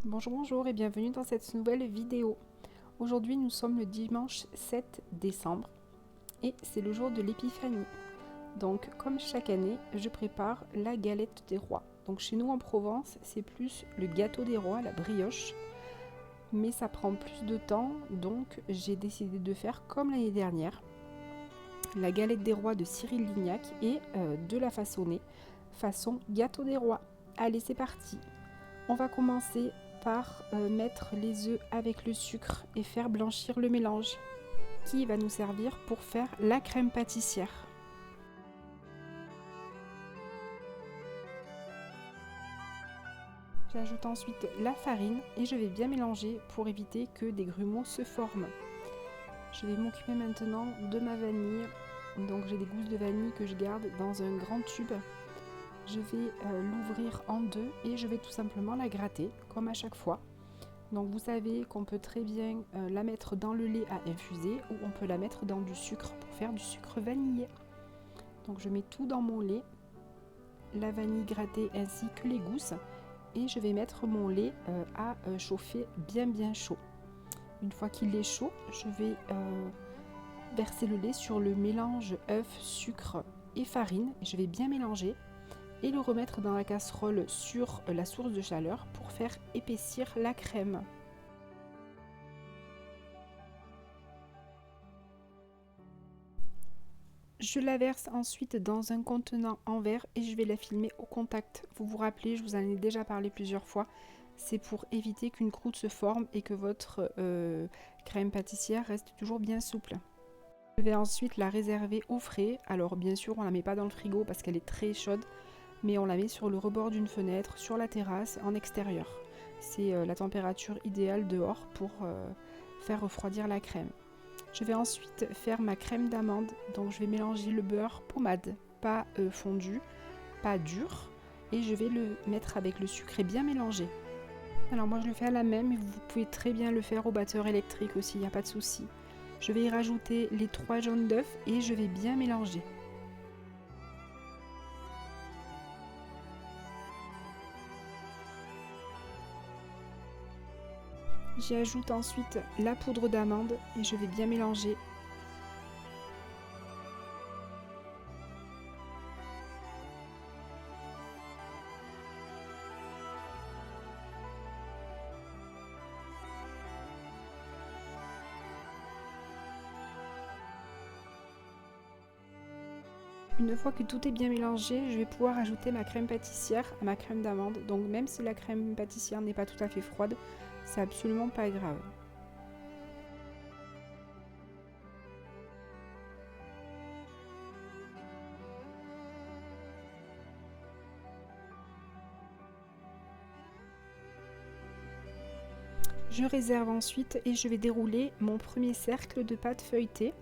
Bonjour et bienvenue dans cette nouvelle vidéo. Aujourd'hui nous sommes le dimanche 7 décembre et c'est le jour de l'épiphanie. Donc comme chaque année je prépare la galette des rois. Donc chez nous en Provence c'est plus le gâteau des rois, la brioche. Mais ça prend plus de temps donc j'ai décidé de faire comme l'année dernière. La galette des rois de Cyril Lignac et de la façonner façon gâteau des rois. Allez c'est parti. On va commencer par mettre les œufs avec le sucre et faire blanchir le mélange qui va nous servir pour faire la crème pâtissière. J'ajoute ensuite la farine et je vais bien mélanger pour éviter que des grumeaux se forment. Je vais m'occuper maintenant de ma vanille. Donc j'ai des gousses de vanille que je garde dans un grand tube. Je vais l'ouvrir en deux et je vais tout simplement la gratter comme à chaque fois. Donc vous savez qu'on peut très bien la mettre dans le lait à infuser ou on peut la mettre dans du sucre pour faire du sucre vanillé. Donc je mets tout dans mon lait, la vanille grattée ainsi que les gousses et je vais mettre mon lait à chauffer bien chaud. Une fois qu'il est chaud, je vais verser le lait sur le mélange œuf, sucre et farine. Je vais bien mélanger et le remettre dans la casserole sur la source de chaleur pour faire épaissir la crème. Je la verse ensuite dans un contenant en verre et je vais la filmer au contact. Vous vous rappelez, je vous en ai déjà parlé plusieurs fois. C'est pour éviter qu'une croûte se forme et que votre crème pâtissière reste toujours bien souple. Je vais ensuite la réserver au frais. Alors bien sûr, on ne la met pas dans le frigo parce qu'elle est très chaude, mais on la met sur le rebord d'une fenêtre, sur la terrasse, en extérieur. C'est la température idéale dehors pour faire refroidir la crème. Je vais ensuite faire ma crème d'amande, donc je vais mélanger le beurre pommade, pas fondu, pas dur, et je vais le mettre avec le sucre et bien mélanger. Alors moi je le fais à la main, mais vous pouvez très bien le faire au batteur électrique aussi, il n'y a pas de souci. Je vais y rajouter les 3 jaunes d'œufs et je vais bien mélanger. J'y ajoute ensuite la poudre d'amande et je vais bien mélanger. Une fois que tout est bien mélangé, je vais pouvoir ajouter ma crème pâtissière à ma crème d'amande. Donc même si la crème pâtissière n'est pas tout à fait froide, c'est absolument pas grave. Je réserve ensuite et je vais dérouler mon premier cercle de pâte feuilletée.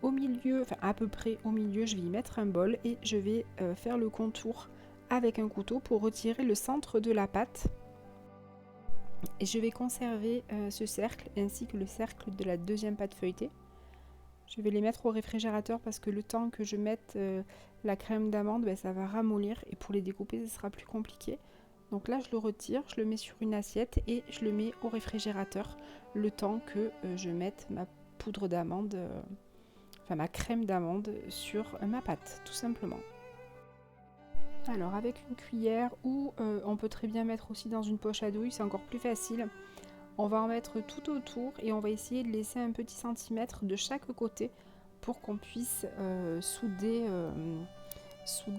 Au milieu, enfin à peu près au milieu, je vais y mettre un bol et je vais faire le contour avec un couteau pour retirer le centre de la pâte. Et je vais conserver ce cercle ainsi que le cercle de la deuxième pâte feuilletée. Je vais les mettre au réfrigérateur parce que le temps que je mette la crème d'amande, ça va ramollir et pour les découper, ce sera plus compliqué. Donc là, je le retire, je le mets sur une assiette et je le mets au réfrigérateur le temps que je mette ma poudre d'amande, enfin ma crème d'amande sur ma pâte, tout simplement. Alors avec une cuillère ou on peut très bien mettre aussi dans une poche à douille, c'est encore plus facile. On va en mettre tout autour et on va essayer de laisser un petit centimètre de chaque côté pour qu'on puisse souder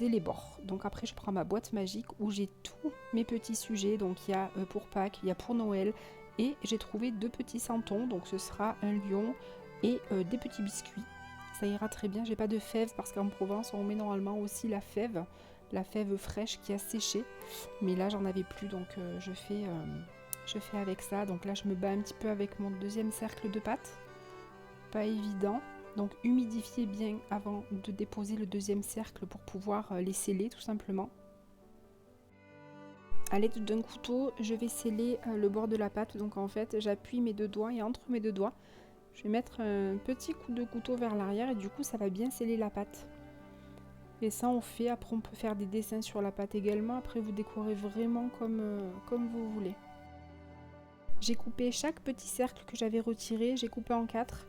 les bords. Donc après je prends ma boîte magique où j'ai tous mes petits sujets. Donc il y a pour Pâques, il y a pour Noël et j'ai trouvé 2 petits santons. Donc ce sera un lion et des petits biscuits. Ça ira très bien. J'ai pas de fèves parce qu'en Provence on met normalement aussi la fève fraîche qui a séché. Mais là j'en avais plus donc je fais avec ça. Donc là je me bats un petit peu avec mon deuxième cercle de pâte. Pas évident. Donc humidifiez bien avant de déposer le deuxième cercle pour pouvoir les sceller tout simplement. A l'aide d'un couteau, je vais sceller le bord de la pâte. Donc en fait, j'appuie mes deux doigts et entre mes deux doigts, je vais mettre un petit coup de couteau vers l'arrière et du coup, ça va bien sceller la pâte. Et ça, on fait. Après, on peut faire des dessins sur la pâte également. Après, vous décorez vraiment comme vous voulez. J'ai coupé chaque petit cercle que j'avais retiré, j'ai coupé en 4,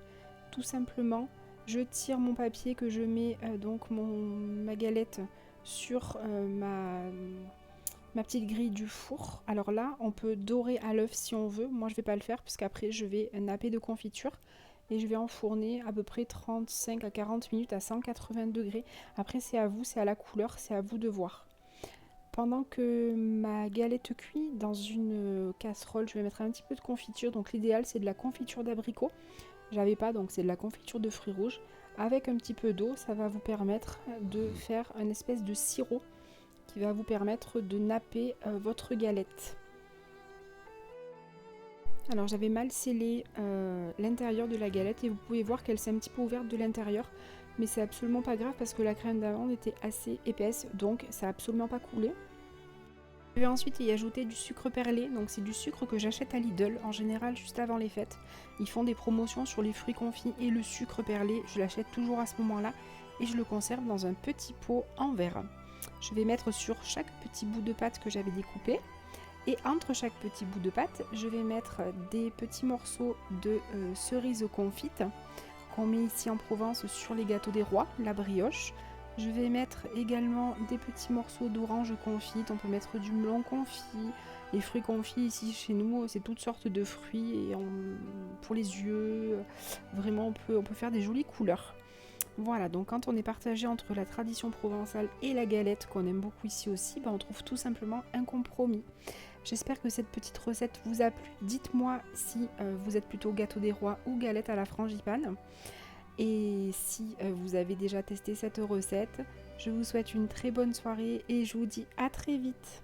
tout simplement. Je tire mon papier que je mets donc ma galette sur ma petite grille du four. Alors là, on peut dorer à l'œuf si on veut. Moi, je vais pas le faire puisqu'après, je vais napper de confiture et je vais enfourner à peu près 35 à 40 minutes à 180 degrés. Après, c'est à vous, c'est à la couleur, c'est à vous de voir. Pendant que ma galette cuit dans une casserole, je vais mettre un petit peu de confiture. Donc l'idéal, c'est de la confiture d'abricot. J'avais pas, donc c'est de la confiture de fruits rouges. Avec un petit peu d'eau, ça va vous permettre de faire une espèce de sirop qui va vous permettre de napper votre galette. Alors j'avais mal scellé l'intérieur de la galette et vous pouvez voir qu'elle s'est un petit peu ouverte de l'intérieur, mais c'est absolument pas grave parce que la crème d'amande était assez épaisse, donc ça n'a absolument pas coulé. Je vais ensuite y ajouter du sucre perlé, donc c'est du sucre que j'achète à Lidl, en général juste avant les fêtes. Ils font des promotions sur les fruits confits et le sucre perlé, je l'achète toujours à ce moment-là et je le conserve dans un petit pot en verre. Je vais mettre sur chaque petit bout de pâte que j'avais découpé. Et entre chaque petit bout de pâte, je vais mettre des petits morceaux de cerises confites qu'on met ici en Provence sur les gâteaux des rois, la brioche. Je vais mettre également des petits morceaux d'orange confite, on peut mettre du melon confit. Les fruits confits ici chez nous, c'est toutes sortes de fruits et pour les yeux, vraiment on peut faire des jolies couleurs. Voilà, donc quand on est partagé entre la tradition provençale et la galette qu'on aime beaucoup ici aussi, on trouve tout simplement un compromis. J'espère que cette petite recette vous a plu. Dites-moi si vous êtes plutôt gâteau des rois ou galette à la frangipane. Et si vous avez déjà testé cette recette, je vous souhaite une très bonne soirée et je vous dis à très vite.